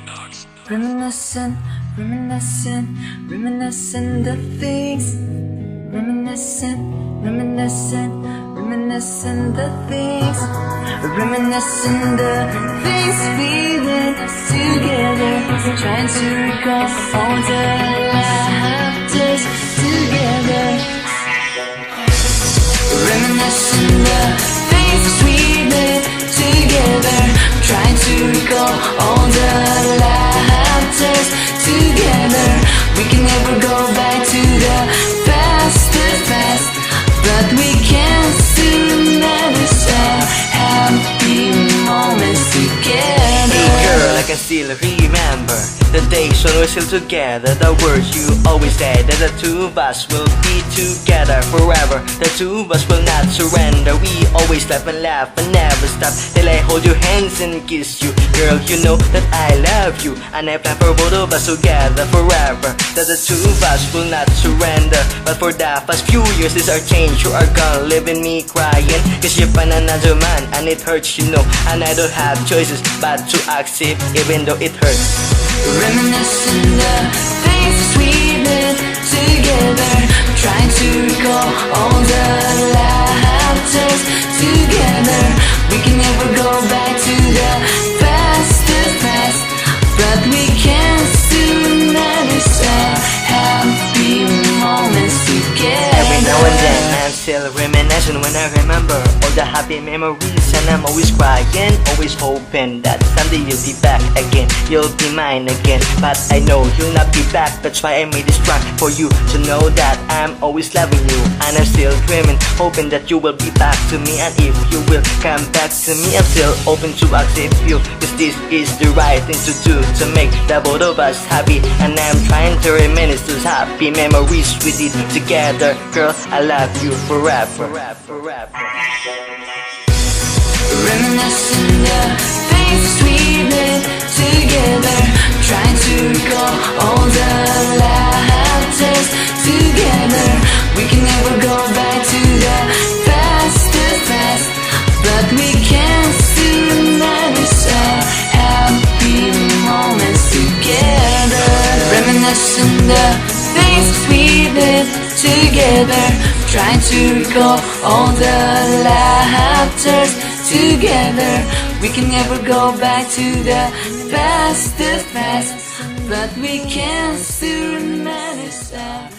Reminiscing, reminiscing, reminiscing the things. Reminiscing, reminiscing, reminiscing the things. Reminiscing the things we did together. Trying to recall all the laughters together. Reminiscing the things we did together. Trying to recall all the laughters together. We can never go back to the past, but we can still reminisce our happy moments together. Hey girl, I can still remember the days when we're still together. The words you always said, that the two of us will be together forever. The two of us will not surrender. We always laugh and never stop till I hold your hands and kiss you. Girl, you know that I love you, and I plan for both of us together forever. That the two of us will not surrender. But for the past few years, this our change. You are gone, leaving me crying, cause you're an another man, and it hurts, you know. And I don't have choices but to accept, even though it hurts. Reminiscing the things we did together. Trying to recall all the laughters together. We can never go back to the past, but we can still reminisce our happy moments together. Every now and then I'm still reminiscing when I remember all the happy memories. And I'm always crying, always hoping that someday you'll be back again. You'll be mine again, but I know you'll not be back. That's why I made this track for you to know that I'm always loving you. And I'm still dreaming, hoping that you will be back to me. And if you will come back to me, I'm still open to accept you, cause this is the right thing to do, to make the both of us happy. And I'm trying to reminisce those happy memories we did together. Girl, I love you forever. Reminiscing the things we did together. Trying to recall all the laughters together. We can never go back to the past, but we can still reminisce our happy moments together. Reminiscing the things we did together. Trying to recall all the laughters together. We can never go back to the past, but we can still reminisce our